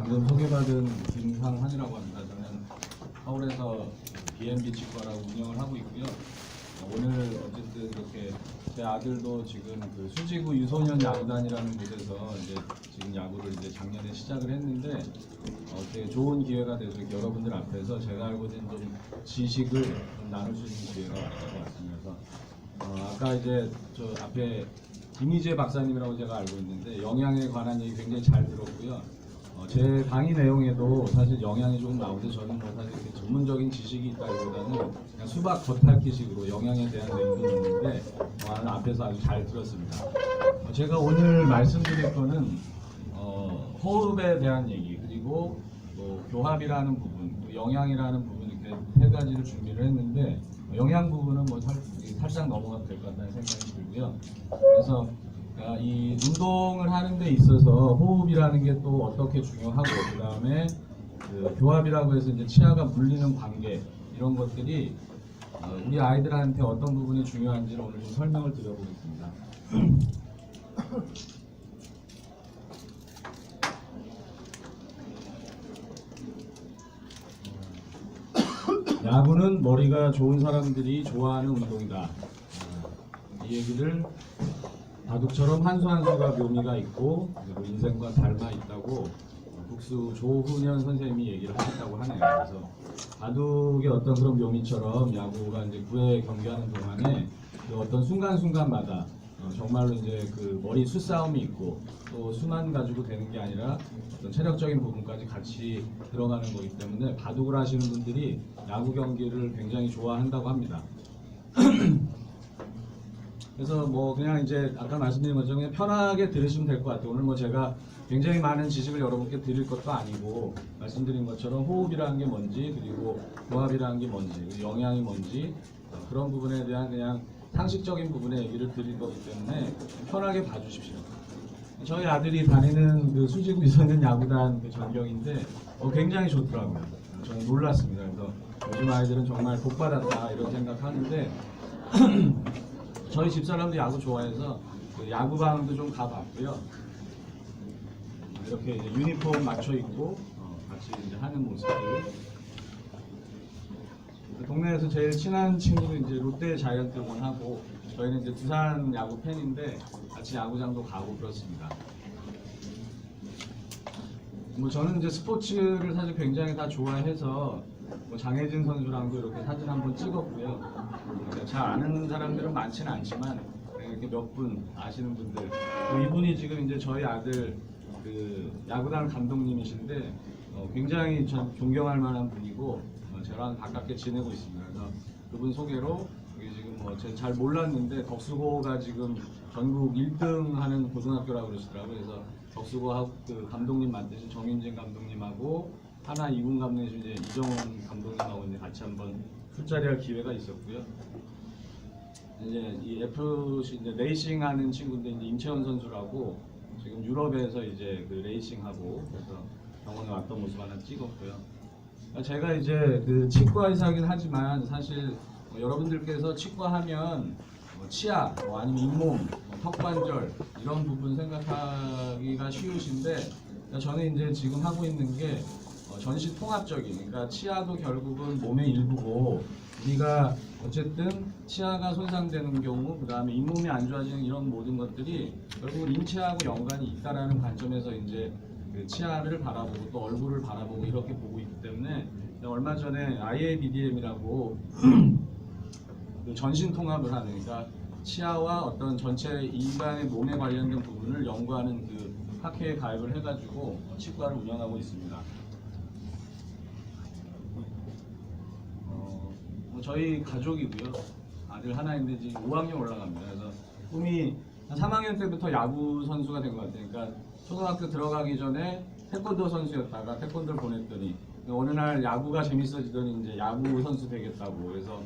방금 소개받은 김상한이라고 합니다. 저는 서울에서 B&B 치과라고 운영을 하고 있고요. 오늘 어쨌든 이렇게 제 아들도 지금 그 수지구 유소년 야구단이라는 곳에서 이제 지금 야구를 이제 작년에 시작을 했는데 되게 좋은 기회가 돼서 여러분들 앞에서 제가 알고 있는 좀 지식을 좀 나눌 수 있는 기회가 왔던 것 같습니다. 그래서 아까 이제 저 앞에 김희재 박사님이라고 제가 알고 있는데 영양에 관한 얘기 굉장히 잘 들었고요. 제 강의 내용에도 사실 영양이 조금 나오는데 저는 뭐 사실 이렇게 전문적인 지식이 있다기보다는 그냥 수박 겉핥기식으로 영양에 대한 내용이 있는데 앞에서 아주 잘 들었습니다. 제가 오늘 말씀드릴 거는 호흡에 대한 얘기 그리고 또 교합이라는 부분, 또 영양이라는 부분 이렇게 세 가지를 준비를 했는데 영양 부분은 뭐 살짝 넘어가도 될 것 같다는 생각이 들고요. 그래서 이 운동을 하는 데 있어서 호흡이라는 게 또 어떻게 중요하고 그 다음에 그 교합이라고 해서 이제 치아가 물리는 관계 이런 것들이 우리 아이들한테 어떤 부분이 중요한지를 오늘 좀 설명을 드려보겠습니다. 야구는 머리가 좋은 사람들이 좋아하는 운동이다. 이 얘기를 바둑처럼 한 수 한 수가 묘미가 있고 그리고 인생과 닮아 있다고 국수 조훈현 선생님이 얘기를 하셨다고 하네요. 그래서 바둑의 어떤 그런 묘미처럼 야구가 이제 9회 경기하는 동안에 그 어떤 순간순간마다 정말로 이제 그 머리 수싸움이 있고 또 수만 가지고 되는 게 아니라 어떤 체력적인 부분까지 같이 들어가는 거기 때문에 바둑을 하시는 분들이 야구 경기를 굉장히 좋아한다고 합니다. 그래서 뭐 그냥 이제 아까 말씀드린 것처럼 그냥 편하게 들으시면 될 것 같아요. 오늘 뭐 제가 굉장히 많은 지식을 여러분께 드릴 것도 아니고 말씀드린 것처럼 호흡이라는 게 뭔지 그리고 교합이라는 게 뭔지 그리고 영양이 뭔지 그런 부분에 대한 그냥 상식적인 부분의 얘기를 드릴 거기 때문에 편하게 봐주십시오. 저희 아들이 다니는 그 수지구 유소년 야구단 그 전경인데 굉장히 좋더라고요. 저는 놀랐습니다. 그래서 요즘 아이들은 정말 복받았다 이런 생각하는데 저희 집사람도 야구 좋아해서 그 야구방도 좀 가봤고요. 이렇게 이제 유니폼 맞춰 입고 같이 이제 하는 모습들. 동네에서 제일 친한 친구는 이제 롯데 자이언트원하고 저희는 이제 두산 야구 팬인데 같이 야구장도 가고 그렇습니다. 뭐 저는 이제 스포츠를 사실 굉장히 다 좋아해서 뭐 장혜진 선수랑도 이렇게 사진 한번 찍었고요. 잘 아는 사람들은 많지는 않지만 이렇게 몇 분 아시는 분들. 이분이 지금 이제 저희 아들 그 야구단 감독님이신데 굉장히 전 존경할 만한 분이고 저랑 가깝게 지내고 있습니다. 그래서 그분 소개로 여기 지금 뭐 제가 잘 몰랐는데 덕수고가 지금 전국 1등 하는 고등학교라고 그러시더라고요. 그래서 덕수고 그 감독님 맡으신 정윤진 감독님하고 하나 2군 감독님 이제 이정원 감독님하고 이제 같이 한번 술자리할 기회가 있었고요. 이제 이 FC 이제 레이싱하는 친구인데 이제 임채원 선수라고 지금 유럽에서 이제 그 레이싱하고 그래서 병원에 왔던 모습 하나 찍었고요. 제가 이제 그 치과 의사긴 하지만 사실 여러분들께서 치과하면 치아 아니면 잇몸, 턱관절 이런 부분 생각하기가 쉬우신데 저는 이제 지금 하고 있는 게 전신 통합적인 그러니까 치아도 결국은 몸의 일부고 우리가 어쨌든 치아가 손상되는 경우 그 다음에 잇몸이 안 좋아지는 이런 모든 것들이 결국은 인체하고 연관이 있다라는 관점에서 이제 그 치아를 바라보고 또 얼굴을 바라보고 이렇게 보고 있기 때문에 얼마 전에 IABDM이라고 그 전신 통합을 하는 그러니까 치아와 어떤 전체 인간의 몸에 관련된 부분을 연구하는 그 학회에 가입을 해가지고 치과를 운영하고 있습니다. 저희 가족이고요. 아들 하나인데 지금 5학년 올라갑니다. 그래서 꿈이 한 3학년 때부터 야구 선수가 된 것 같아요. 그러니까 초등학교 들어가기 전에 태권도 선수였다가 태권도를 보냈더니 어느 날 야구가 재밌어지더니 이제 야구 선수 되겠다고. 그래서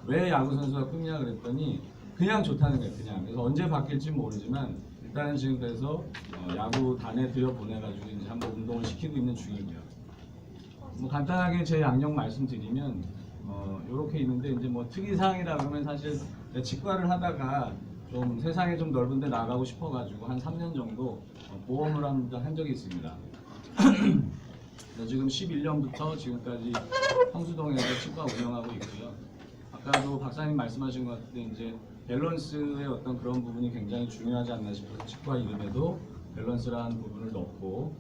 왜 야구 선수가 꿈이냐 그랬더니 그냥 좋다는 거예요. 그냥. 그래서 언제 바뀔지 모르지만 일단은 지금 그래서 야구단에 들여보내가지고 이제 한번 운동을 시키고 있는 중이고요. 뭐 간단하게 제 양력 말씀드리면 이렇게 있는데 이제 뭐 특이사항이라 그러면 사실 치과를 하다가 좀 세상에 좀 넓은데 나가고 싶어가지고 한 3년 정도 보험을 한 적이 있습니다. 지금 11년부터 지금까지 성수동에서 치과 운영하고 있고요. 아까도 박사님 말씀하신 것 같은데 이제 밸런스의 어떤 그런 부분이 굉장히 중요하지 않나 싶어서 치과 이름에도 밸런스라는 부분을 넣고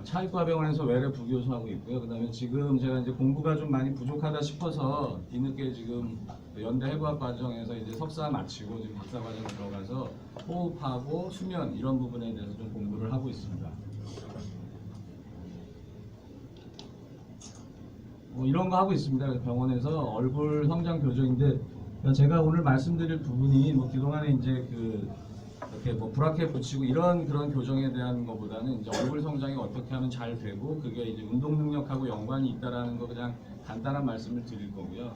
차의과병원에서 외래 부교수하고 있고요. 그다음에 지금 제가 이제 공부가 좀 많이 부족하다 싶어서 뒤늦게 지금 연대 해부학 과정에서 이제 석사 마치고 지금 박사 과정 들어가서 호흡하고 수면 이런 부분에 대해서 좀 공부를 하고 있습니다. 이런 거 하고 있습니다. 그래서 병원에서 얼굴 성장 교정인데 제가 오늘 말씀드릴 부분이 그동안에 이제 이렇게 브라켓 붙이고 이런 그런 교정에 대한 것보다는 이제 얼굴 성장이 어떻게 하면 잘 되고 그게 이제 운동 능력하고 연관이 있다라는 거 그냥 간단한 말씀을 드릴 거고요.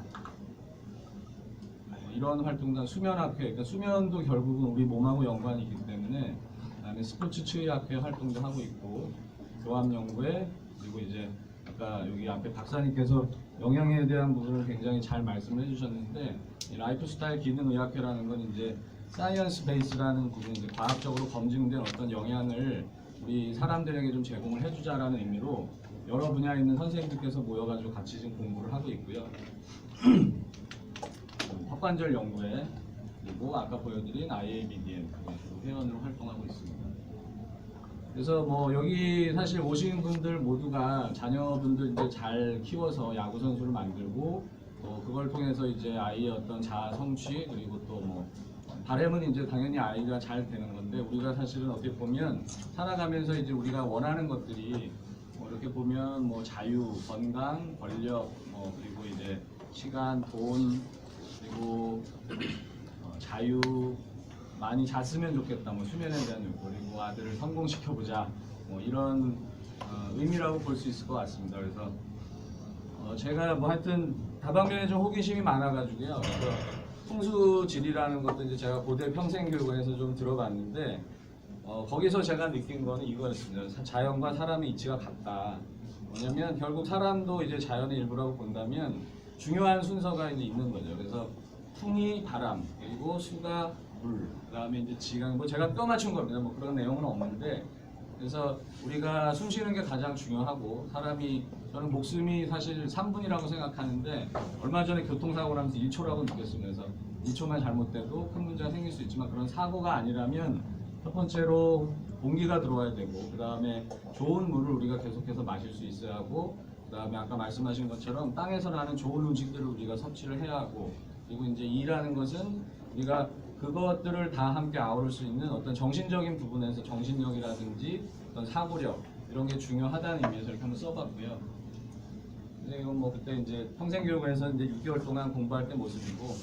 이런 활동단 수면학회, 그러니까 수면도 결국은 우리 몸하고 연관이 있기 때문에 그다음에 스포츠 치의학회 활동도 하고 있고 교합연구회 그리고 이제 아까 여기 앞에 박사님께서 영양에 대한 부분을 굉장히 잘 말씀을 해주셨는데 이 라이프스타일 기능의학회라는 건 이제 사이언스 베이스라는 부분, 이제 과학적으로 검증된 어떤 영양을 우리 사람들에게 좀 제공을 해주자라는 의미로 여러 분야에 있는 선생님들께서 모여가지고 같이 지금 공부를 하고 있고요. 턱관절 연구회 그리고 아까 보여드린 IABDM 회원으로 활동하고 있습니다. 그래서 여기 사실 오신 분들 모두가 자녀분들 이제 잘 키워서 야구 선수를 만들고 그걸 통해서 이제 아이의 어떤 자아 성취 그리고 또 바람은 이제 당연히 아이가 잘 되는 건데 우리가 사실은 어떻게 보면 살아가면서 이제 우리가 원하는 것들이 이렇게 보면 자유, 건강, 권력, 그리고 이제 시간, 돈 그리고 자유 많이 잤으면 좋겠다, 수면에 대한 욕구 그리고 아들을 성공시켜보자 이런 의미라고 볼 수 있을 것 같습니다. 그래서 제가 하여튼 다방면에 좀 호기심이 많아가지고요. 풍수지리라는 것도 이제 제가 고대 평생교육원에서 좀 들어봤는데 거기서 제가 느낀 거는 이거였습니다. 자연과 사람의 이치가 같다. 왜냐면 결국 사람도 이제 자연의 일부라고 본다면 중요한 순서가 이제 있는 거죠. 그래서 풍이 바람, 그리고 수가 물, 그다음에 이제 지강 제가 껴 맞춘 겁니다. 그런 내용은 없는데 그래서 우리가 숨 쉬는 게 가장 중요하고 사람이 저는 목숨이 사실 3분이라고 생각하는데 얼마 전에 교통사고 나면서 1초라고 느꼈습니다. 그래서 1초만 잘못돼도 큰 문제가 생길 수 있지만 그런 사고가 아니라면 첫 번째로 공기가 들어와야 되고 그 다음에 좋은 물을 우리가 계속해서 마실 수 있어야 하고 그 다음에 아까 말씀하신 것처럼 땅에서 나는 좋은 음식들을 우리가 섭취를 해야 하고 그리고 이제 일하는 것은 우리가 그것들을 다 함께 아우를 수 있는 어떤 정신적인 부분에서 정신력이라든지 어떤 사고력 이런 게 중요하다는 의미에서 이렇게 한번 써봤고요. 근데 이건 그때 이제 평생교육원에서 이제 6개월 동안 공부할 때 모습이고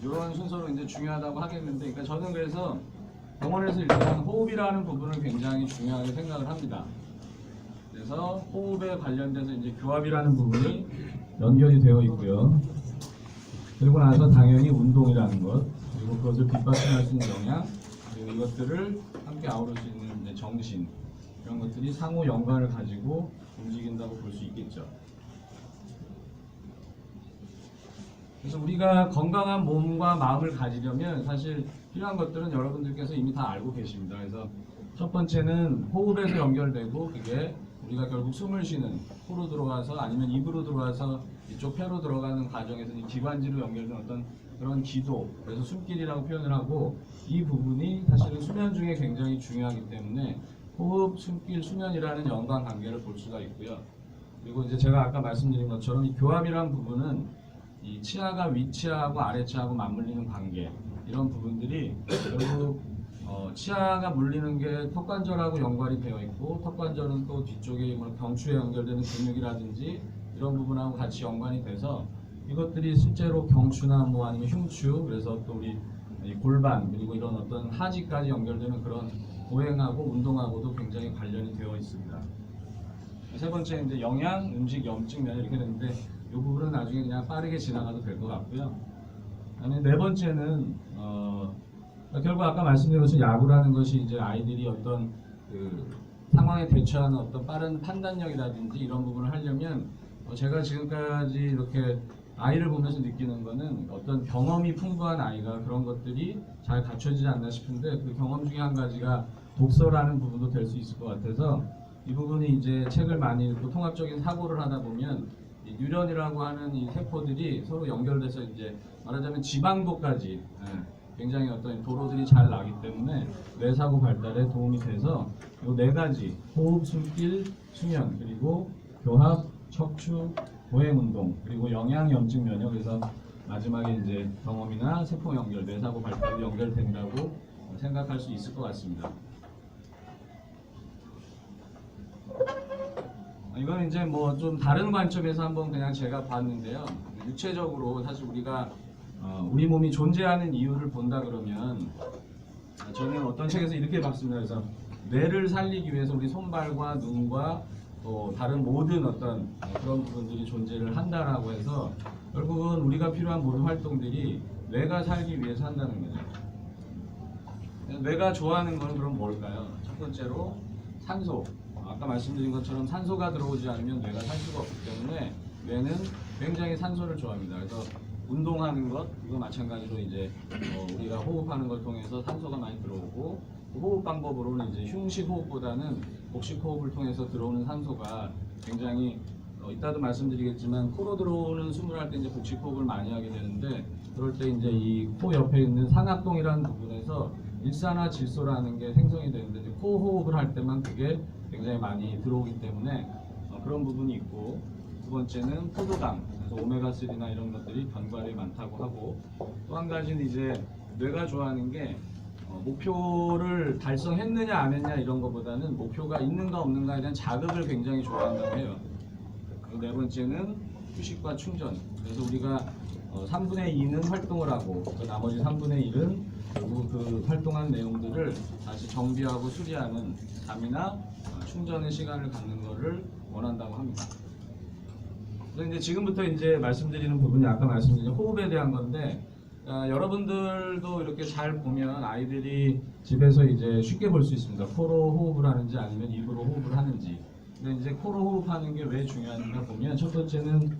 이런 순서로 이제 중요하다고 하겠는데, 그러니까 저는 그래서 병원에서 일단 호흡이라는 부분을 굉장히 중요하게 생각을 합니다. 그래서 호흡에 관련돼서 이제 교합이라는 부분이 연결이 되어 있고요. 그리고 나서 당연히 운동이라는 것, 그리고 그것을 뒷받침할 수 있는 영양, 그리고 이것들을 함께 아우를 수 있는 이제 정신, 이런 것들이 상호 연관을 가지고 움직인다고 볼 수 있겠죠. 그래서 우리가 건강한 몸과 마음을 가지려면 사실 필요한 것들은 여러분들께서 이미 다 알고 계십니다. 그래서 첫 번째는 호흡에서 연결되고 그게 우리가 결국 숨을 쉬는 코로 들어가서 아니면 입으로 들어가서 이쪽 폐로 들어가는 과정에서 이 기관지로 연결된 어떤 그런 기도, 그래서 숨길이라고 표현을 하고 이 부분이 사실은 수면 중에 굉장히 중요하기 때문에 호흡, 숨길, 수면이라는 연관 관계를 볼 수가 있고요. 그리고 이제 제가 아까 말씀드린 것처럼 이 교합이라는 부분은 이 치아가 위치하고 아래치하고 맞물리는 관계 이런 부분들이 결국 치아가 물리는 게 턱관절하고 연관이 되어 있고 턱관절은 또 뒤쪽에 경추에 연결되는 근육이라든지 이런 부분하고 같이 연관이 돼서 이것들이 실제로 경추나 아니면 흉추 그래서 또 우리 골반 그리고 이런 어떤 하지까지 연결되는 그런 보행하고 운동하고도 굉장히 관련이 되어 있습니다. 세 번째 이제 영양, 음식, 염증, 면 이렇게 되는데 이 부분은 나중에 그냥 빠르게 지나가도 될 것 같고요. 그다음에 네 번째는 결국 아까 말씀드린 것처럼 야구라는 것이 이제 아이들이 어떤 그 상황에 대처하는 어떤 빠른 판단력이라든지 이런 부분을 하려면 제가 지금까지 이렇게 아이를 보면서 느끼는 거는 어떤 경험이 풍부한 아이가 그런 것들이 잘 갖춰지지 않나 싶은데 그 경험 중에 한 가지가 독서라는 부분도 될 수 있을 것 같아서 이 부분이 이제 책을 많이 읽고 통합적인 사고를 하다 보면 이 뉴런이라고 하는 이 세포들이 서로 연결돼서 이제 말하자면 지방도까지 굉장히 어떤 도로들이 잘 나기 때문에 뇌사고 발달에 도움이 돼서 이 네 가지 호흡, 숨길, 수면 그리고 교합, 척추, 보행 운동 그리고 영양, 염증, 면역 그래서 마지막에 이제 경험이나 세포 연결, 뇌사고 발달이 연결된다고 생각할 수 있을 것 같습니다. 이건 이제 뭐 좀 다른 관점에서 한번 그냥 제가 봤는데요. 육체적으로 사실 우리가 우리 몸이 존재하는 이유를 본다 그러면 저는 어떤 책에서 이렇게 봤습니다. 그래서 뇌를 살리기 위해서 우리 손발과 눈과 또 다른 모든 어떤 그런 부분들이 존재를 한다라고 해서 결국은 우리가 필요한 모든 활동들이 뇌가 살기 위해서 한다는 거죠. 뇌가 좋아하는 건 그럼 뭘까요? 첫 번째로 산소. 아까 말씀드린 것처럼 산소가 들어오지 않으면 뇌가 살 수가 없기 때문에 뇌는 굉장히 산소를 좋아합니다. 그래서 운동하는 것 이거 마찬가지로 이제 우리가 호흡하는 걸 통해서 산소가 많이 들어오고 호흡 방법으로는 이제 흉식 호흡보다는 복식 호흡을 통해서 들어오는 산소가 굉장히 이따도 말씀드리겠지만 코로 들어오는 숨을 할 때 이제 복식 호흡을 많이 하게 되는데 그럴 때 이제 이 코 옆에 있는 상악동이라는 부분에서 일산화질소라는 게 생성이 되는데 이제 코 호흡을 할 때만 그게 굉장히 많이 들어오기 때문에 그런 부분이 있고 두 번째는 포도당 그래서 오메가3나 이런 것들이 견과류에 많다고 하고 또 한 가지는 이제 뇌가 좋아하는 게 목표를 달성했느냐 안 했냐 이런 것보다는 목표가 있는가 없는가에 대한 자극을 굉장히 좋아한다고 해요. 그리고 네 번째는 휴식과 충전. 그래서 우리가 3분의 2는 활동을 하고 그 나머지 3분의 1은 결국 그 활동한 내용들을 다시 정비하고 수리하는 잠이나 충전의 시간을 갖는 것을 원한다고 합니다. 그래서 이제 지금부터 이제 말씀드리는 부분이 아까 말씀드린 호흡에 대한 건데 여러분들도 이렇게 잘 보면 아이들이 집에서 이제 쉽게 볼 수 있습니다. 코로 호흡을 하는지 아니면 입으로 호흡을 하는지. 근데 이제 코로 호흡하는 게 왜 중요한가 보면 첫 번째는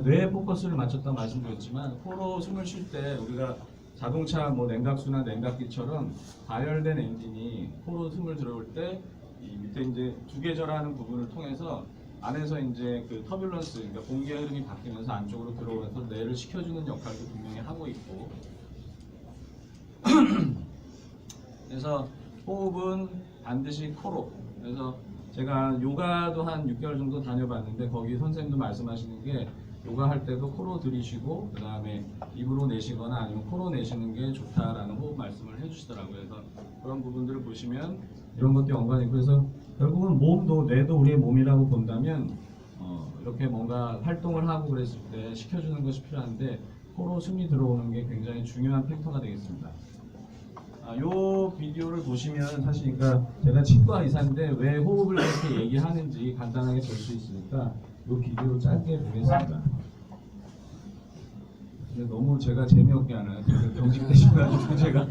뇌에 포커스를 맞췄다고 말씀드렸지만 코로 숨을 쉴 때 우리가 자동차 뭐 냉각수나 냉각기처럼 가열된 엔진이 코로 숨을 들어올 때 이 밑에 이제 두개절하는 부분을 통해서 안에서 이제 그 터뷸런스, 그러니까 공기의 흐름이 바뀌면서 안쪽으로 들어오면서 뇌를 식혀주는 역할도 분명히 하고 있고 그래서 호흡은 반드시 코로 그래서 제가 요가도 한 6개월 정도 다녀봤는데 거기 선생님도 말씀하시는 게 요가 할 때도 코로 들이쉬고 그 다음에 입으로 내쉬거나 아니면 코로 내쉬는 게 좋다라는 호흡 말씀을 해주시더라고요. 그래서 그런 부분들을 보시면 이런 것도 연관이 있고 그래서 결국은 몸도 뇌도 우리의 몸이라고 본다면 이렇게 뭔가 활동을 하고 그랬을 때 식혀주는 것이 필요한데 코로 숨이 들어오는 게 굉장히 중요한 팩터가 되겠습니다. 요 비디오를 보시면 사실 그러니까 제가 치과 의사인데 왜 호흡을 그렇게 얘기하는지 간단하게 볼 수 있으니까 요 비디오 짧게 보겠습니다. 근데 너무 제가 재미없게 하나요? 경직되셔가지고 제가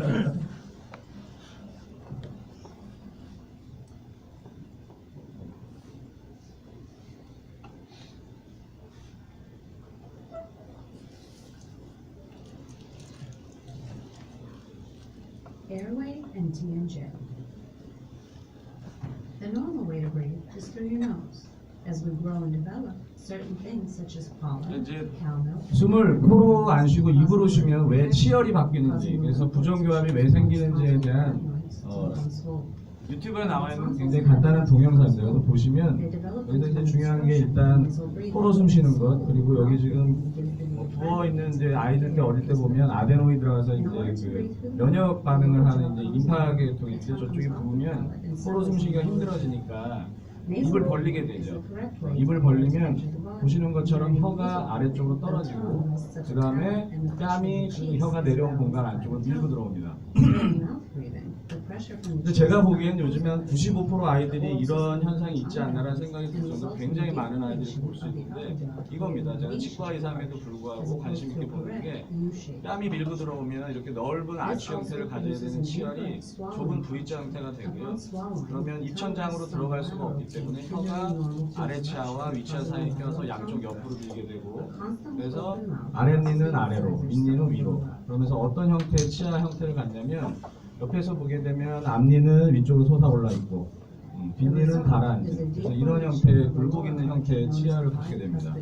Airway and TNJ. The normal way to breathe is through your nose. As we grow and develop, certain things such as pollen, 이제 cow milk, 숨을 코로 안 쉬고 입으로 쉬면 왜 치열이 바뀌는지 그래서 부정교합이 왜 생기는지에 대한 유튜브에 나와 있는 굉장히 간단한 동영상인데요. 그래서 보시면 여기서 이제 중요한 게 일단 코로 숨 쉬는 것 그리고 여기 지금 부어 있는 이제 아이들 어릴 때 보면 아데노이 들어가서 이제 그 면역 반응을 하는 이제 임파계통이 있죠. 저쪽에 부으면 코로 숨쉬기가 힘들어지니까 입을 벌리게 되죠. 입을 벌리면 보시는 것처럼 혀가 아래쪽으로 떨어지고 그 다음에 뺨이 그 혀가 내려온 공간 안쪽으로 밀고 들어옵니다. 근데 제가 보기엔 요즘에 한 95% 아이들이 이런 현상이 있지 않나라는 생각이 들 정도로 굉장히 많은 아이들이 볼 수 있는데 이겁니다. 제가 치과 의사임에도 불구하고 관심 있게 보는 게 뺨이 밀고 들어오면 이렇게 넓은 아치 형태를 가져야 되는 치열이 좁은 V자 형태가 되고요. 그러면 입천장으로 들어갈 수가 없기 때문에 혀가 아래치아와 위치아 사이에 껴서 양쪽 옆으로 밀게 되고 그래서 아랫니는 아래로, 윗니는 위로 그러면서 어떤 형태의 치아 형태를 갖냐면 옆에서 보게 되면 앞니는 위쪽으로 솟아올라 있고 빗니는 가라앉은, 그래서 이런 형태의 굴곡 있는 형태의 치아를 갖게 됩니다.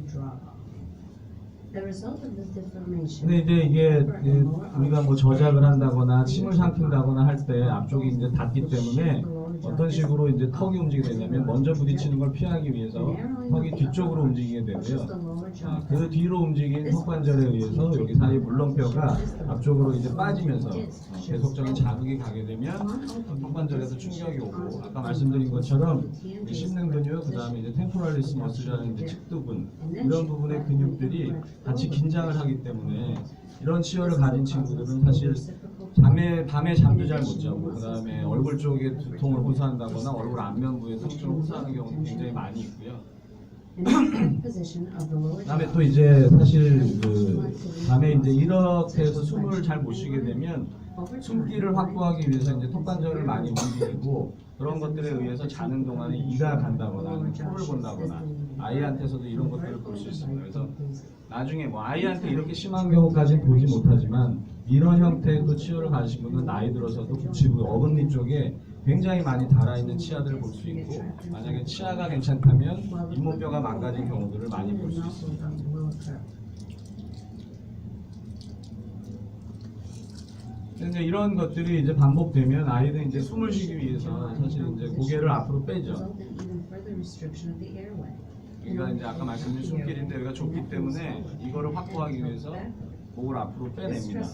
근데 이제 이게 우리가 뭐 저작을 한다거나 침을 삼킨다거나 할 때 앞쪽이 이제 닿기 때문에 어떤 식으로 이제 턱이 움직이게 되냐면 먼저 부딪히는 걸 피하기 위해서 턱이 뒤쪽으로 움직이게 되고요. 그 뒤로 움직인 턱 관절에 의해서 여기 사이 물렁뼈가 앞쪽으로 이제 빠지면서 계속적인 자극이 가게 되면 턱 관절에서 충격이 오고, 아까 말씀드린 것처럼 이 씹는 근육, 그 다음에 이제 템포랄리스 머슬이라는 이제 측두근, 이런 부분의 근육들이 같이 긴장을 하기 때문에 이런 치열을 가진 친구들은 사실 밤에 잠도 잘 못 자고, 그 다음에 얼굴 쪽에 두통을 호소한다거나 얼굴 안면부에 통증을 호소하는 경우는 굉장히 많이 있고요. 그다음에 또 이제 사실 그 밤에 이제 이렇게 해서 숨을 잘 못 쉬게 되면 숨기를 확보하기 위해서 이제 턱관절을 많이 움직이고, 그런 것들에 의해서 자는 동안에 이가 간다거나 아니면 코를 본다거나 아이한테서도 이런 것들을 볼 수 있습니다. 그래서 나중에 뭐 아이한테 이렇게 심한 경우까지는 보지 못하지만 이런 형태의 또 치열을 가지신 분은 나이 들어서도 부치부 어금니 쪽에 굉장히 많이 달아있는 치아들을 볼 수 있고, 만약에 치아가 괜찮다면 잇몸뼈가 망가진 경우들을 많이 볼 수 있습니다. 근데 이런 것들이 이제 반복되면 아이는 이제 숨을 쉬기 위해서 사실 이제 고개를 앞으로 빼죠. 그러니까 이제 아까 말씀드린 숨길인데 여기가 좁기 때문에 이거를 확보하기 위해서 목을 앞으로 빼냅니다.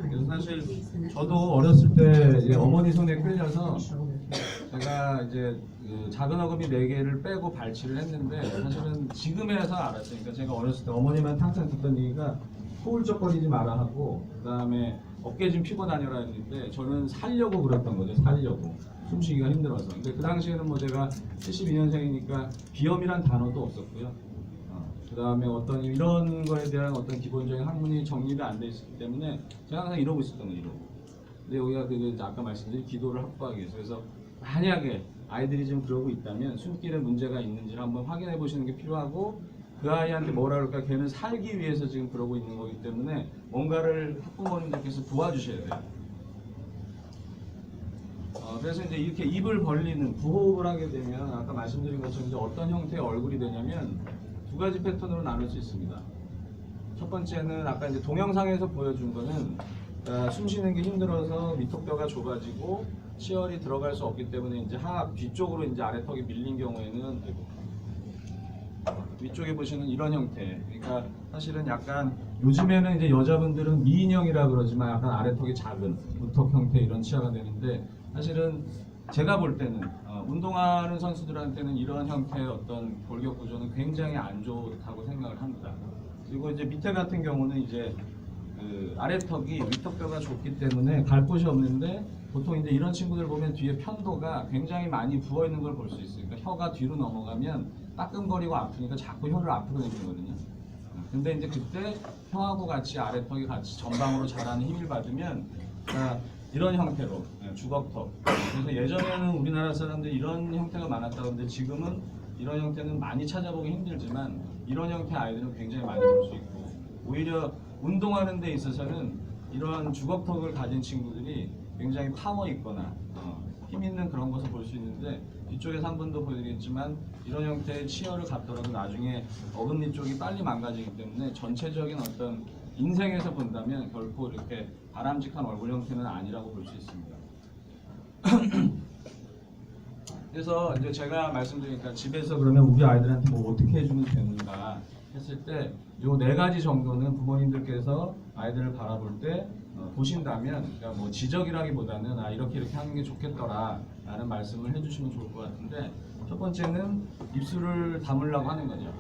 그래서 사실 저도 어렸을 때 이제 어머니 손에 끌려서 제가 이제 그 작은 어금니 4개를 빼고 발치를 했는데, 사실은 지금에서 알았어요. 그러니까 제가 어렸을 때 어머님한테 항상 듣던 얘기가 코울적거리지 마라 하고, 그 다음에 어깨 좀 피고 다녀라 했는데 저는 살려고 그랬던 거죠. 살려고. 숨쉬기가 힘들어서. 근데 그 당시에는 뭐 제가 72년생이니까 비염이란 단어도 없었고요. 그 다음에 어떤 이런 거에 대한 어떤 기본적인 학문이 정리가 안 돼 있었기 때문에 제가 항상 이러고 있었던 거예요. 이러고. 근데 여기가 그 아까 말씀드린 기도를 확보하기 위해서, 그래서 만약에 아이들이 지금 그러고 있다면 숨길에 문제가 있는지를 한번 확인해 보시는 게 필요하고, 그 아이한테 뭐라 그럴까, 걔는 살기 위해서 지금 그러고 있는 거기 때문에 뭔가를 학부모님들께서 도와주셔야 돼요. 그래서 이제 이렇게 입을 벌리는 부호흡을 하게 되면 아까 말씀드린 것처럼 이제 어떤 형태의 얼굴이 되냐면 2가지 패턴으로 나눌 수 있습니다. 첫 번째는 아까 이제 동영상에서 보여준 거는 숨 쉬는 게 힘들어서 위턱뼈가 좁아지고 치열이 들어갈 수 없기 때문에 이제 뒤쪽으로 이제 아래턱이 밀린 경우에는 위쪽에 보시는 이런 형태. 그러니까 사실은 약간 요즘에는 이제 여자분들은 미인형이라 그러지만 약간 아래턱이 작은 무턱 형태 이런 치아가 되는데, 사실은 제가 볼 때는 운동하는 선수들한테는 이런 형태의 어떤 골격 구조는 굉장히 안 좋다고 생각을 합니다. 그리고 이제 밑에 같은 경우는 이제 그 아래턱이 위턱뼈가 좁기 때문에 갈 곳이 없는데, 보통 이제 이런 친구들 보면 뒤에 편도가 굉장히 많이 부어 있는 걸 볼 수 있어요. 그러니까 혀가 뒤로 넘어가면 따끔거리고 아프니까 자꾸 혀를 앞으로 내밀거든요. 근데 이제 그때 혀하고 같이 아래턱이 같이 전방으로 자라는 힘을 받으면 이런 형태로 주걱턱. 그래서 예전에는 우리나라 사람들이 이런 형태가 많았다고 하는데 지금은 이런 형태는 많이 찾아보기 힘들지만 이런 형태의 아이들은 굉장히 많이 볼 수 있고, 오히려 운동하는 데 있어서는 이런 주걱턱을 가진 친구들이 굉장히 파워 있거나 힘 있는 그런 것을 볼 수 있는데, 이쪽에서 한 번 더 보여드리겠지만 이런 형태의 치열을 갖더라도 나중에 어금니 쪽이 빨리 망가지기 때문에 전체적인 어떤 인생에서 본다면 결코 이렇게 바람직한 얼굴 형태는 아니라고 볼 수 있습니다. 그래서 이제 제가 말씀드리니까 집에서 그러면 우리 아이들한테 뭐 어떻게 해주면 되는가 했을 때 요 4가지 정도는 부모님들께서 아이들을 바라볼 때 보신다면, 그러니까 뭐 지적이라기보다는 이렇게 하는 게 좋겠더라 라는 말씀을 해주시면 좋을 것 같은데, 첫 번째는 입술을 다물라고 하는 거죠.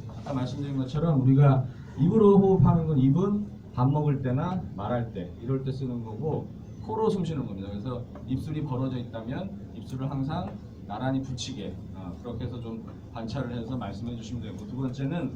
아까 말씀드린 것처럼 우리가 입으로 호흡하는 건 입은 밥 먹을 때나 말할 때 이럴 때 쓰는 거고, 코로 숨 쉬는 겁니다. 그래서 입술이 벌어져 있다면 입술을 항상 나란히 붙이게 그렇게 해서 좀 관찰을 해서 말씀해 주시면 되고, 2번째는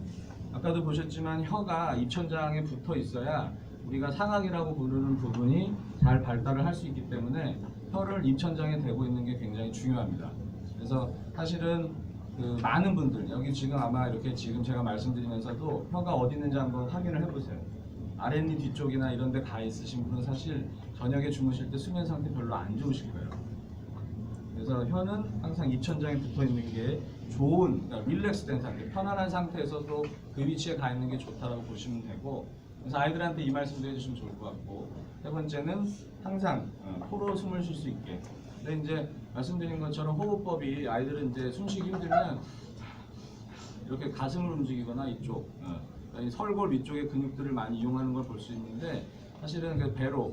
아까도 보셨지만 혀가 입천장에 붙어 있어야 우리가 상악이라고 부르는 부분이 잘 발달을 할 수 있기 때문에 혀를 입천장에 대고 있는 게 굉장히 중요합니다. 그래서 사실은 그 많은 분들 여기 지금 아마 이렇게 지금 제가 말씀드리면서도 혀가 어디 있는지 한번 확인을 해보세요. 아랫니 뒤쪽이나 이런 데 가 있으신 분은 사실 저녁에 주무실 때 수면 상태 별로 안 좋으실 거예요. 그래서 혀는 항상 입천장에 붙어 있는 게 좋은, 그러니까 릴렉스된 상태, 편안한 상태에서도 그 위치에 가 있는 게 좋다라고 보시면 되고, 그래서 아이들한테 이 말씀도 해주시면 좋을 것 같고, 세 번째는 항상 코로 숨을 쉴 수 있게. 근데 이제 말씀드린 것처럼 호흡법이 아이들은 이제 숨쉬기 힘들면 이렇게 가슴을 움직이거나 이쪽, 그러니까 이 설골 위쪽의 근육들을 많이 이용하는 걸 볼 수 있는데, 사실은 그 배로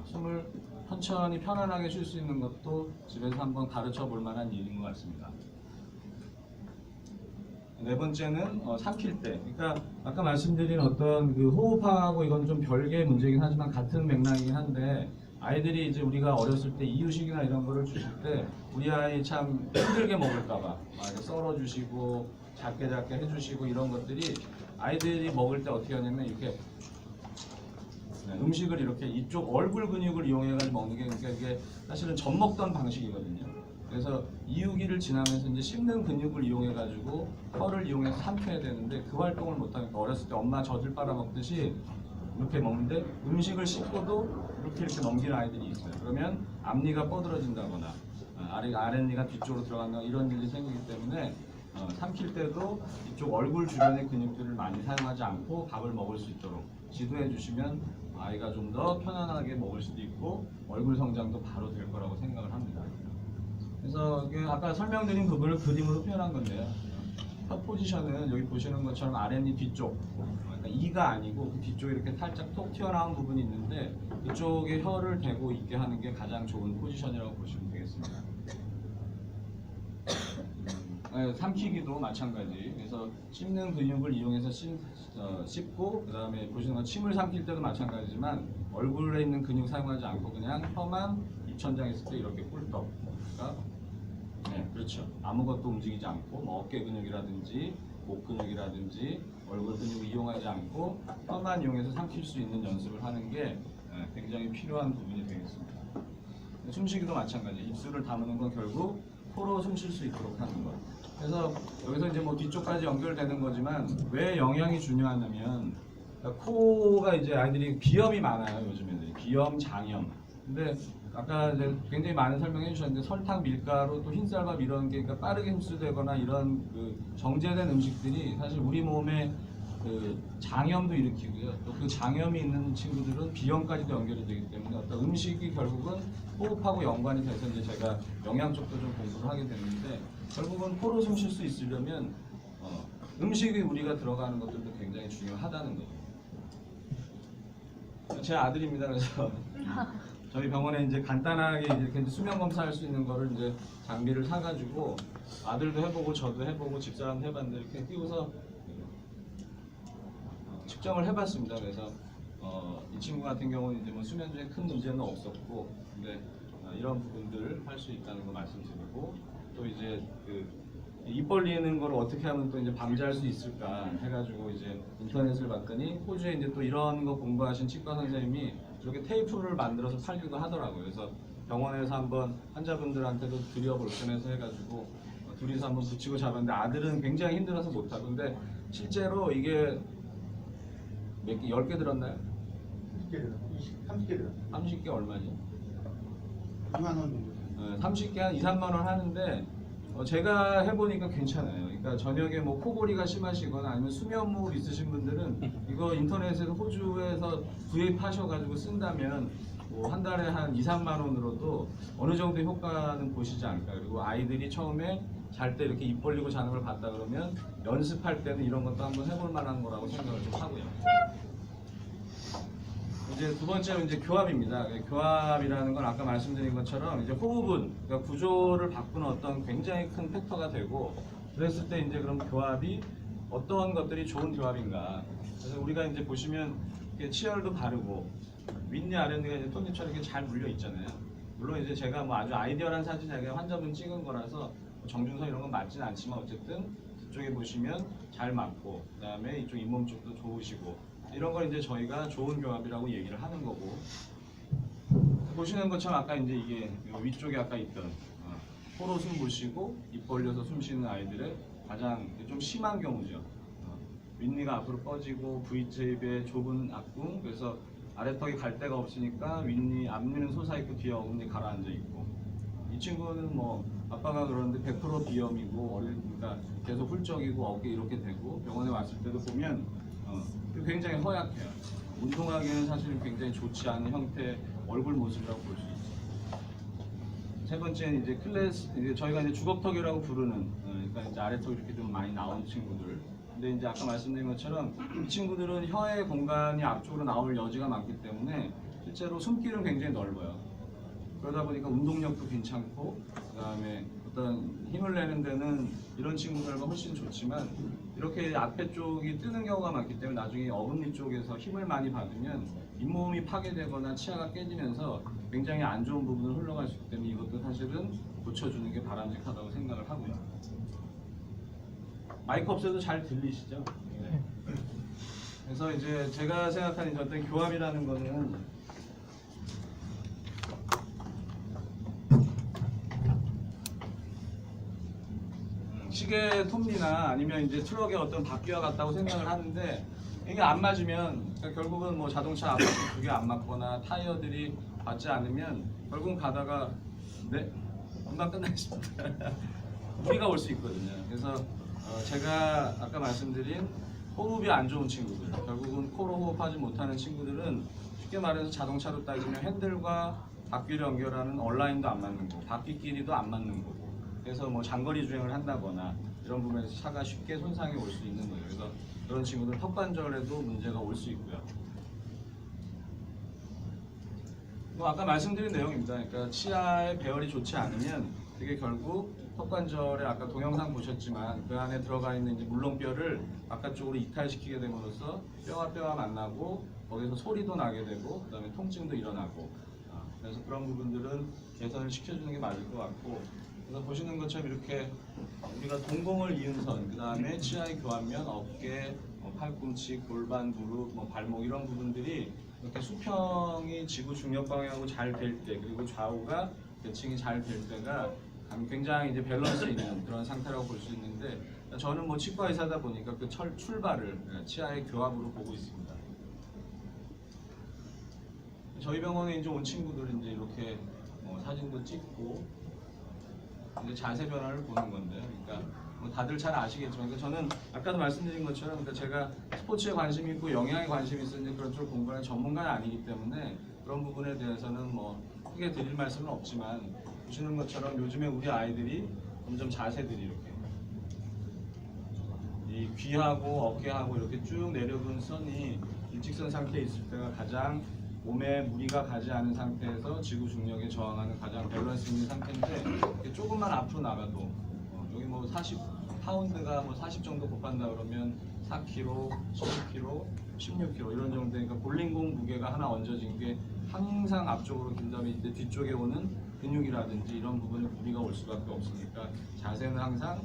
숨을 천천히 편안하게 쉴 수 있는 것도 집에서 한번 가르쳐 볼 만한 일인 것 같습니다. 네 번째는 삼킬 때. 그러니까 아까 말씀드린 어떤 그 호흡하고 이건 좀 별개의 문제이긴 하지만 같은 맥락이긴 한데, 아이들이 이제 우리가 어렸을 때 이유식이나 이런 거를 주실 때 우리 아이 참 힘들게 먹을까봐 막 썰어 주시고 작게 해주시고 이런 것들이 아이들이 먹을 때 어떻게 하냐면 이렇게 음식을 이렇게 이쪽 얼굴 근육을 이용해가지고 먹는 게, 그러니까 이게 사실은 젖 먹던 방식이거든요. 그래서 이유기를 지나면서 이제 씹는 근육을 이용해가지고 혀를 이용해서 삼켜야 되는데 그 활동을 못하니까 어렸을 때 엄마 젖을 빨아먹듯이 이렇게 먹는데 음식을 씹고도 이렇게 넘기는 아이들이 있어요. 그러면 앞니가 뻗어진다거나 아랫니가 뒤쪽으로 들어간다거나 이런 일이 생기기 때문에 삼킬 때도 이쪽 얼굴 주변의 근육들을 많이 사용하지 않고 밥을 먹을 수 있도록 지도해 주시면 아이가 좀 더 편안하게 먹을 수도 있고 얼굴 성장도 바로 될 거라고 생각을 합니다. 그래서 아까 설명드린 부분을 그림으로 표현한 건데요. 혀 포지션은 여기 보시는 것처럼 아랫니 뒤쪽, 그러니까 이가 아니고 그 뒤쪽에 이렇게 살짝 톡 튀어나온 부분이 있는데 그쪽에 혀를 대고 있게 하는 게 가장 좋은 포지션이라고 보시면 되겠습니다. 삼키기도 마찬가지. 그래서 씹는 근육을 이용해서 씹고, 그 다음에 보시는 건 침을 삼킬 때도 마찬가지지만 얼굴에 있는 근육 사용하지 않고 그냥 혀만 입천장에 있을 때 이렇게 꿀떡. 그러니까 네, 그렇죠. 아무것도 움직이지 않고 뭐 어깨 근육이라든지 목 근육이라든지 얼굴 근육을 이용하지 않고 혀만 이용해서 삼킬 수 있는 연습을 하는 게 굉장히 필요한 부분이 되겠습니다. 숨쉬기도 마찬가지. 입술을 다무는 건 결국 코로 숨 쉴 수 있도록 하는 것. 그래서 여기서 이제 뭐 뒤쪽까지 연결되는 거지만 왜 영양이 중요하냐면, 그러니까 코가 이제 아이들이 비염이 많아요. 요즘 애들이 비염, 장염. 근데 아까 이제 굉장히 많은 설명해 주셨는데 설탕, 밀가루, 또 흰쌀밥 이런 게 그러니까 빠르게 흡수되거나 이런 그 정제된 음식들이 사실 우리 몸에 그 장염도 일으키고요. 또 그 장염이 있는 친구들은 비염까지도 연결이 되기 때문에 어떤 음식이 결국은 호흡하고 연관이 돼서 이제 제가 영양 쪽도 좀 공부를 하게 됐는데, 결국은 코로 숨 쉴 수 있으려면 음식이 우리가 들어가는 것들도 굉장히 중요하다는 거죠. 제 아들입니다. 그래서 저희 병원에 이제 간단하게 이렇게 수면 검사할 수 있는 거를 이제 장비를 사가지고 아들도 해보고 저도 해보고 집사람도 해봤는데 이렇게 끼워서 측정을 해봤습니다. 그래서 이 친구 같은 경우는 이제 뭐 수면 중에 큰 문제는 없었고, 근데 이런 부분들 할 수 있다는 거 말씀드리고, 또 이제 그 입 벌리는 걸 어떻게 하면 또 이제 방지할 수 있을까 해가지고 이제 인터넷을 봤더니 호주에 이제 또 이런 거 공부하신 치과 선생님이 이렇게 테이프를 만들어서 팔기도 하더라고요. 그래서 병원에서 한번 환자분들한테도 드려볼 겸해서 해가지고 둘이서 한번 붙이고 잡았는데 아들은 굉장히 힘들어서 못하고, 근데 실제로 이게 몇 개, 10개 들었나요? 30개 들어. 30개 들어. 30개 얼마죠? 2만 원 정도. 30개 한 2, 3만 원 하는데 제가 해보니까 괜찮아요. 그러니까 저녁에 뭐 코골이가 심하시거나 아니면 수면무호 있으신 분들은 이거 인터넷에서 호주에서 구입하셔가지고 쓴다면 뭐 한 달에 한 2, 3만 원으로도 어느 정도 효과는 보시지 않을까. 그리고 아이들이 처음에 잘 때 이렇게 입 벌리고 자는 걸 봤다 그러면 연습할 때는 이런 것도 한번 해볼 만한 거라고 생각을 좀 하고요. 이제 두 번째로 이제 교합입니다. 교합이라는 건 아까 말씀드린 것처럼 이제 호흡은 그러니까 구조를 바꾸는 어떤 굉장히 큰 팩터가 되고, 그랬을 때 이제 그럼 교합이 어떤 것들이 좋은 교합인가. 그래서 우리가 이제 보시면 이렇게 치열도 바르고 윗니 아랫니가 이제 톱니처럼 이렇게 잘 물려 있잖아요. 물론 이제 제가 뭐 아주 아이디어한 사진 제가 환자분 찍은 거라서 정중성 이런 건 맞진 않지만 어쨌든 이쪽에 보시면 잘 맞고, 그다음에 이쪽 잇몸 쪽도 좋으시고, 이런 걸 이제 저희가 좋은 교합이라고 얘기를 하는 거고, 보시는 것처럼 아까 이제 이게 위쪽에 아까 있던 코로 숨 보시고 입 벌려서 숨 쉬는 아이들의 가장 좀 심한 경우죠. 윗니가 앞으로 뻗지고 V쉐입의 좁은 앞궁, 그래서 아래턱이 갈 데가 없으니까 윗니, 앞니는 솟아있고 뒤에 어금니 가라앉아 있고. 이 친구는 뭐 아빠가 그러는데 100% 비염이고 그러니까 계속 훌쩍이고 어깨 이렇게 되고 병원에 왔을 때도 보면 굉장히 허약해요. 운동하기에는 사실 굉장히 좋지 않은 형태 얼굴 모습이라고 볼 수 있어요. 세 번째는 이제 이제 저희가 이제 주걱턱이라고 부르는 그러니까 이제 아래턱 이렇게 좀 많이 나온 친구들. 근데 이제 아까 말씀드린 것처럼 이 친구들은 혀의 공간이 앞쪽으로 나올 여지가 많기 때문에 실제로 숨길은 굉장히 넓어요. 그러다 보니까 운동력도 괜찮고 그다음에 어떤 힘을 내는 데는 이런 친구들과 훨씬 좋지만 이렇게 앞에 쪽이 뜨는 경우가 많기 때문에 나중에 어금니 쪽에서 힘을 많이 받으면 잇몸이 파괴되거나 치아가 깨지면서 굉장히 안 좋은 부분으로 흘러갈 수 있기 때문에 이것도 사실은 고쳐주는 게 바람직하다고 생각을 하고요. 마이크 없어도 잘 들리시죠? 네. 그래서 이제 제가 생각하는 이제 어떤 교합이라는 거는 시계 톱니나 아니면 이제 트럭의 어떤 바퀴와 같다고 생각을 하는데 이게 안 맞으면 그러니까 결국은 뭐 자동차 앞바퀴 두 개 안 맞거나 타이어들이 맞지 않으면 결국은 가다가 네 금방 끝나겠습니다. 무리가 올 수 있거든요. 그래서 제가 아까 말씀드린 호흡이 안 좋은 친구들, 결국은 코로 호흡하지 못하는 친구들은 쉽게 말해서 자동차로 따지면 핸들과 바퀴를 연결하는 얼라인도 안 맞는 거고 바퀴끼리도 안 맞는 거고 그래서 뭐 장거리 주행을 한다거나 이런 부분에서 차가 쉽게 손상이 올 수 있는 거예요. 그래서 그런 친구들 턱관절에도 문제가 올 수 있고요. 뭐 아까 말씀드린 내용입니다. 그러니까 치아의 배열이 좋지 않으면 그게 결국 턱관절에 아까 동영상 보셨지만 그 안에 들어가 있는 이제 물렁뼈를 바깥쪽으로 이탈시키게 됨으로써 뼈와 뼈가 만나고 거기서 소리도 나게 되고 그다음에 통증도 일어나고 그래서 그런 부분들은 개선을 시켜주는 게 맞을 것 같고 그래서 보시는 것처럼 이렇게 우리가 동공을 이은 선, 그 다음에 치아의 교환면, 어깨, 팔꿈치, 골반, 무릎, 발목 이런 부분들이 이렇게 수평이 지구 중력 방향하고 잘 될 때, 그리고 좌우가 대칭이 잘 될 때가 굉장히 이제 밸런스 있는 그런 상태라고 볼 수 있는데 저는 뭐 치과 의사다 보니까 그 출발을 치아의 교합으로 보고 있습니다. 저희 병원에 이제 온 친구들은 이제 이렇게 사진도 찍고 이제 자세 변화를 보는 건데요. 그러니까 뭐 다들 잘 아시겠지만 그러니까 저는 아까도 말씀드린 것처럼 그러니까 제가 스포츠에 관심이 있고 영양에 관심이 있었는데 그런 쪽을 공부하는 전문가는 아니기 때문에 그런 부분에 대해서는 뭐 크게 드릴 말씀은 없지만 보시는 것처럼 요즘에 우리 아이들이 점점 자세들이 이렇게 이 귀하고 어깨하고 이렇게 쭉 내려본 선이 일직선 상태에 있을 때가 가장 몸에 무리가 가지 않은 상태에서 지구 중력에 저항하는 가장 밸런스 있는 상태인데 이렇게 조금만 앞으로 나가도 여기 뭐 40파운드가 뭐 40 정도 곱한다 그러면 4kg, 12kg, 16kg 이런 정도니까 볼링공 무게가 하나 얹어진 게 항상 앞쪽으로 긴 다음에 이제 뒤쪽에 오는 근육이라든지 이런 부분에 무리가 올 수밖에 없으니까 자세는 항상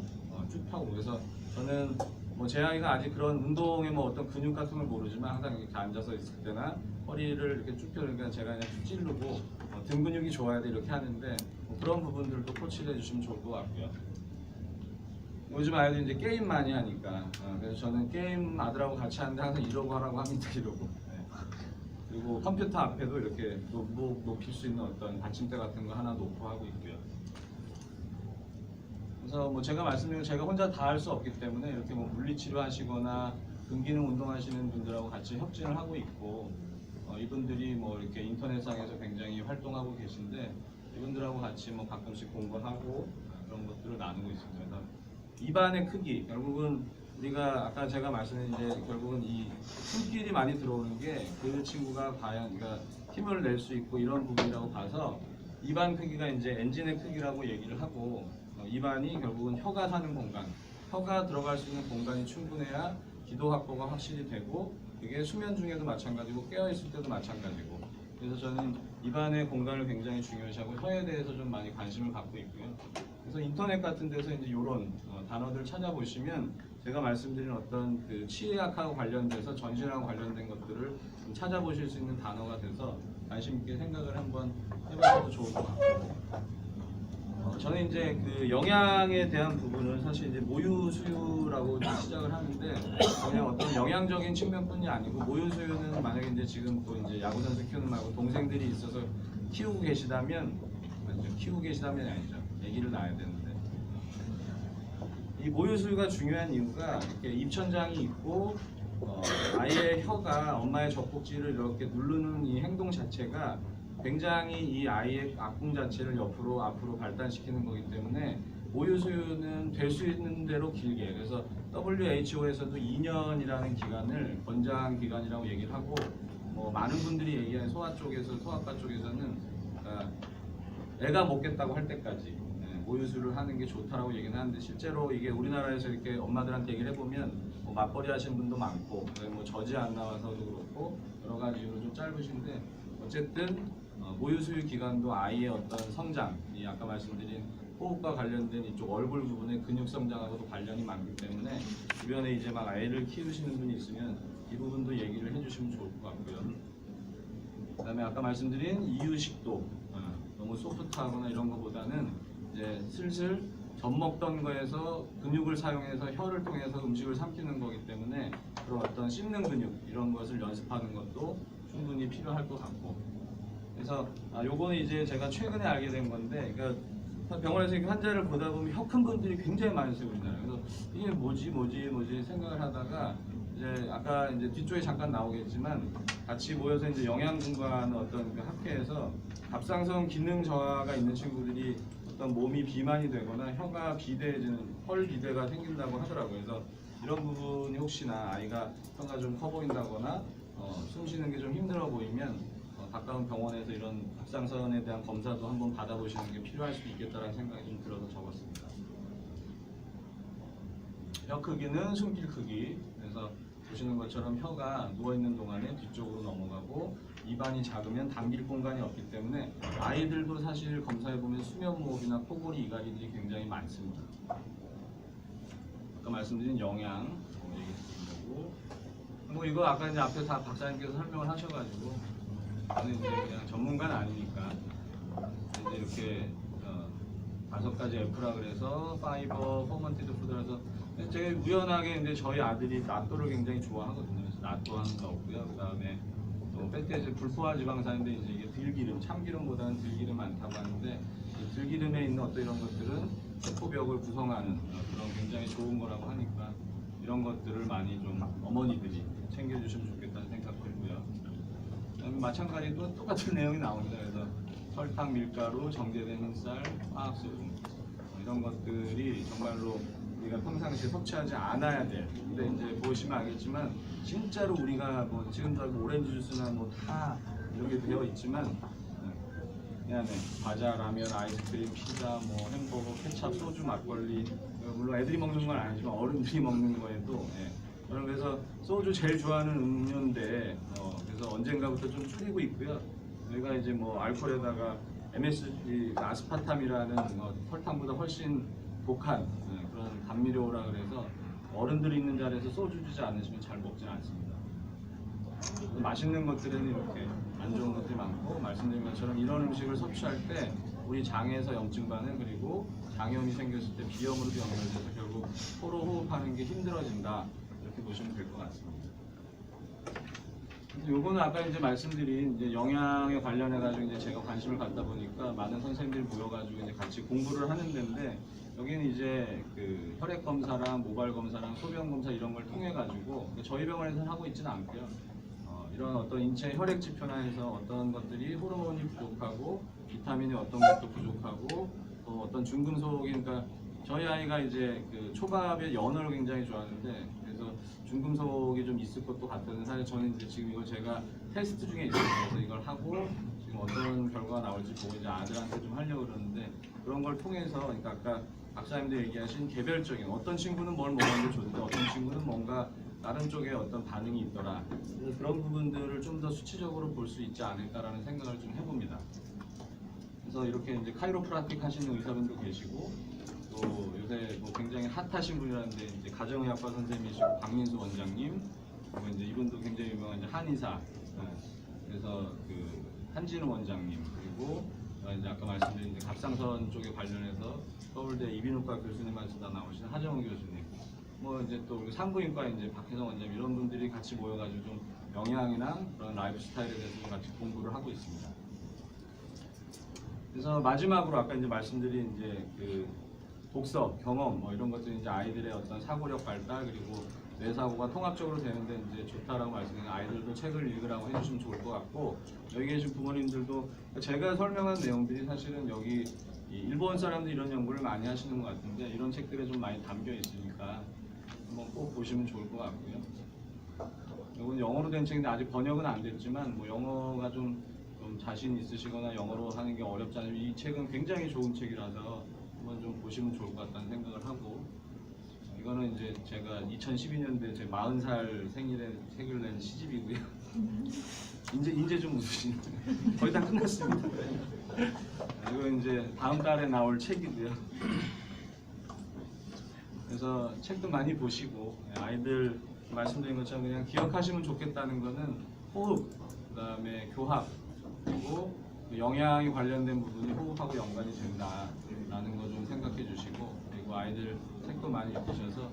쭉 펴고 그래서 저는 뭐 제 아이가 아직 그런 운동의 뭐 어떤 근육 같은 걸 모르지만 항상 이렇게 앉아서 있을 때나 허리를 이렇게 쭉 펴니까 제가 그냥 쭉 찌르고 등 근육이 좋아야 돼 이렇게 하는데 뭐 그런 부분들도 코치를 해주시면 좋을 것 같고요. 요즘 아이들 이제 게임 많이 하니까 그래서 저는 게임 아들하고 같이 하는데 항상 이러고 하라고 합니다. 이러고 그리고 컴퓨터 앞에도 이렇게 높일 수 있는 어떤 받침대 같은 거 하나 놓고 하고 있고요. 그래서 뭐 제가 말씀드린 제가 혼자 다 할 수 없기 때문에 이렇게 뭐 물리치료 하시거나 근기능 운동하시는 분들하고 같이 협진을 하고 있고 이분들이 뭐 이렇게 인터넷상에서 굉장히 활동하고 계신데 이분들하고 같이 뭐 가끔씩 공부하고 그런 것들을 나누고 있습니다. 그래서 입안의 크기 결국은 우리가 아까 제가 말씀드린 이제 결국은 이 숨길이 많이 들어오는 게 그 친구가 과연 그러니까 힘을 낼 수 있고 이런 부분이라고 봐서 입안 크기가 이제 엔진의 크기라고 얘기를 하고 입안이 결국은 혀가 사는 공간, 혀가 들어갈 수 있는 공간이 충분해야 기도 확보가 확실히 되고 이게 수면 중에도 마찬가지고 깨어 있을 때도 마찬가지고 그래서 저는 입안의 공간을 굉장히 중요시하고 혀에 대해서 좀 많이 관심을 갖고 있고요. 그래서 인터넷 같은 데서 이제 이런 단어들 찾아보시면 제가 말씀드린 어떤 그 치의학하고 관련돼서 전신하고 관련된 것들을 좀 찾아보실 수 있는 단어가 돼서 관심 있게 생각을 한번 해보셔도 좋을 것 같고 저는 이제 그 영양에 대한 부분을 사실 이제 모유 수유라고 이제 시작을 하는데 그냥 어떤 영양적인 측면뿐이 아니고 모유 수유는 만약에 이제 지금 또 이제 야구 선수 키우는 말고 동생들이 있어서 키우고 계시다면 아니죠, 키우고 계시다면이 아니죠, 아기를 낳아야 되는데 이 모유 수유가 중요한 이유가 이렇게 입천장이 있고 아이의 혀가 엄마의 젖꼭지를 이렇게 누르는 이 행동 자체가 굉장히 이 아이의 악궁 자체를 앞으로 발달시키는 거기 때문에 모유 수유는 될 수 있는 대로 길게, 그래서 WHO에서도 2년이라는 기간을 권장 기간이라고 얘기를 하고, 뭐 많은 분들이 얘기하는 소아과 쪽에서는 애가 먹겠다고 할 때까지 모유 수유를 하는 게 좋다라고 얘기는 하는데, 실제로 이게 우리나라에서 이렇게 엄마들한테 얘기를 해보면 뭐 맞벌이 하시는 분도 많고, 뭐 젖이 안 나와서도 그렇고 여러 가지 이유로 좀 짧으신데, 어쨌든 모유 수유 기간도 아이의 어떤 성장, 이 아까 말씀드린 호흡과 관련된 이쪽 얼굴 부분의 근육 성장하고도 관련이 많기 때문에 주변에 이제 막 아이를 키우시는 분이 있으면 이 부분도 얘기를 해주시면 좋을 것 같고요. 그다음에 아까 말씀드린 이유식도 너무 소프트하거나 이런 것보다는 이제 슬슬 젖 먹던 거에서 근육을 사용해서 혀를 통해서 음식을 삼키는 거기 때문에 그런 어떤 씹는 근육 이런 것을 연습하는 것도 충분히 필요할 것 같고, 그래서 요거는 이제 제가 최근에 알게 된 건데, 그러니까 병원에서 이렇게 환자를 보다 보면 혀 큰 분들이 굉장히 많으세요, 우리나라에. 그래서 이게 뭐지 생각을 하다가 이제 아까 이제 뒤쪽에 잠깐 나오겠지만 같이 모여서 이제 영양 공부하는 어떤 그 학회에서 갑상선 기능 저하가 있는 친구들이 어떤 몸이 비만이 되거나 혀가 비대해지는 헐 비대가 생긴다고 하더라고요. 그래서 이런 부분이 혹시나 아이가 혀가 좀 커 보인다거나 숨 쉬는 게 좀 힘들어 보이면 가까운 병원에서 이런 갑상선에 대한 검사도 한번 받아보시는 게 필요할 수도 있겠다라는 생각이 좀 들어서 적었습니다. 혀 크기는 숨길 크기. 그래서 보시는 것처럼 혀가 누워있는 동안에 뒤쪽으로 넘어가고, 입안이 작으면 당길 공간이 없기 때문에 아이들도 사실 검사해보면 수면무호흡이나 코골이 이갈이들이 굉장히 많습니다. 아까 말씀드린 영양 얘기 드린 거고, 뭐 이거 아까 이제 앞에 다 박사님께서 설명을 하셔가지고 저는 이제 그냥 전문가는 아니니까 이제 이렇게 5가지 F라 그래서 파이버, 포먼티드 푸드라서 제가 우연하게 이제 저희 아들이 낫또를 굉장히 좋아하거든요. 그래서 낫또 하는 거 없고요. 그 다음에 또 팻티즈 불포화 지방산인데 이제 이게 들기름, 참기름보다는 들기름 많다고 하는데, 이 들기름에 있는 어떤 이런 것들은 세포벽을 구성하는 그런 굉장히 좋은 거라고 하니까 이런 것들을 많이 좀 어머니들이 챙겨주시면 좋겠다는 생각 들고요. 마찬가지로 똑같은 내용이 나옵니다. 그래서 설탕, 밀가루, 정제된 흰쌀, 화학소금 이런 것들이 정말로 우리가 평상시에 섭취하지 않아야 될. 근데 이제 보시면 알겠지만 진짜로 우리가 뭐 지금도 오렌지 주스나 뭐 다 이렇게 되어 있지만 그냥 과자, 라면, 아이스크림, 피자, 뭐 햄버거, 케찹, 소주, 막걸리, 물론 애들이 먹는 건 아니지만 어른들이 먹는 거에도 저는 그래서 소주 제일 좋아하는 음료인데 그래서 언젠가부터 좀 줄이고 있고요. 저희가 이제 뭐 알코올에다가 MSG, 아스파탐이라는 설탕보다 훨씬 독한 그런 감미료라 그래서 어른들이 있는 자리에서 소주 주지 않으시면 잘 먹진 않습니다. 맛있는 것들은 이렇게 안 좋은 것들이 많고, 말씀드린 것처럼 이런 음식을 섭취할 때 우리 장에서 염증 반응, 그리고 장염이 생겼을 때 비염으로도 연결돼서 결국 코로 호흡하는 게 힘들어진다, 이렇게 보시면 될 것 같습니다. 요거는 아까 이제 말씀드린 이제 영양에 관련해 가지고 이제 제가 관심을 갖다 보니까 많은 선생님들이 모여가지고 이제 같이 공부를 하는 데인데, 여기는 이제 그 혈액 검사랑 모발 검사랑 소변 검사 이런 걸 통해 가지고 저희 병원에서는 하고 있지는 않고요. 이런 어떤 인체 혈액 지표나 해서 어떤 것들이 호르몬이 부족하고 비타민이 어떤 것도 부족하고 또 어떤 중금속이, 그러니까 저희 아이가 이제 그 초밥에 연어를 굉장히 좋아하는데, 그래서 중금속이 좀 있을 것도 같다는, 사실 저는 이제 지금 이거 제가 테스트 중에 있어요. 그래서 이걸 하고 지금 어떤 결과가 나올지 보고 이제 아들한테 좀 하려고 그러는데, 그런 걸 통해서, 그러니까 아까 박사님도 얘기하신 개별적인, 어떤 친구는 뭘 먹었는데 좋은데 어떤 친구는 뭔가 다른 쪽에 어떤 반응이 있더라. 그래서 그런 부분들을 좀 더 수치적으로 볼 수 있지 않을까라는 생각을 좀 해봅니다. 그래서 이렇게 이제 카이로프라틱 하시는 의사분도 계시고, 또 요새 뭐 굉장히 핫하신 분이라는데 이제 가정의학과 선생님이시고 박민수 원장님, 그리고 이제 이분도 굉장히 유명한 이제 한의사, 그래서 그 한진우 원장님, 그리고 이제 아까 말씀드린 이제 갑상선 쪽에 관련해서 서울대 이비인후과 교수님하시다 나오신 하정우 교수님, 뭐 이제 또 우리 산부인과 이제 박혜성 원장님 이런 분들이 같이 모여가지고 좀 영양이나 그런 라이프 스타일에 대해서 좀 같이 공부를 하고 있습니다. 그래서 마지막으로 아까 이제 말씀드린 이제 그 독서, 경험 뭐 이런 것들이 이제 아이들의 어떤 사고력 발달 그리고 뇌사고가 통합적으로 되는데 이제 좋다라고 말씀드린 아이들도 책을 읽으라고 해주시면 좋을 것 같고 여기 계신 부모님들도 제가 설명한 내용들이 사실은 여기 이 일본 사람들이 이런 연구를 많이 하시는 것 같은데 이런 책들에 좀 많이 담겨 있으니까 한번 꼭 보시면 좋을 것 같고요. 이건 영어로 된 책인데 아직 번역은 안 됐지만 뭐 영어가 좀 자신 있으시거나 영어로 하는 게 어렵지 않으면 이 책은 굉장히 좋은 책이라서 한번 좀 보시면 좋을 것 같다는 생각을 하고 이거는 이제 제가 2012년도에 제 40살 생일에 책을 낸 시집이고요. 이제 좀 웃으시네요. 거의 다 끝났습니다. 이거 이제 다음 달에 나올 책이고요. 그래서 책도 많이 보시고 아이들 말씀드린 것처럼 그냥 기억하시면 좋겠다는 거는 호흡, 그다음에 교합, 그리고 영양이 관련된 부분이 호흡하고 연관이 된다라는 거 좀 생각해 주시고 그리고 아이들 책도 많이 읽으셔서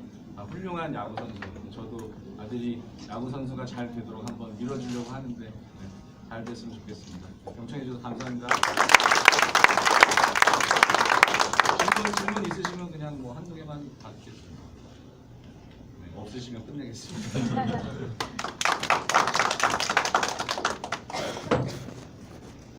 훌륭한 야구 선수, 저도 아들이 야구 선수가 잘 되도록 한번 밀어주려고 하는데 잘 됐으면 좋겠습니다. 경청해 주셔서 감사합니다. 질문 있으시면 그냥 뭐 한두 개만 받겠습니다. 네, 없으시면 끝내겠습니다.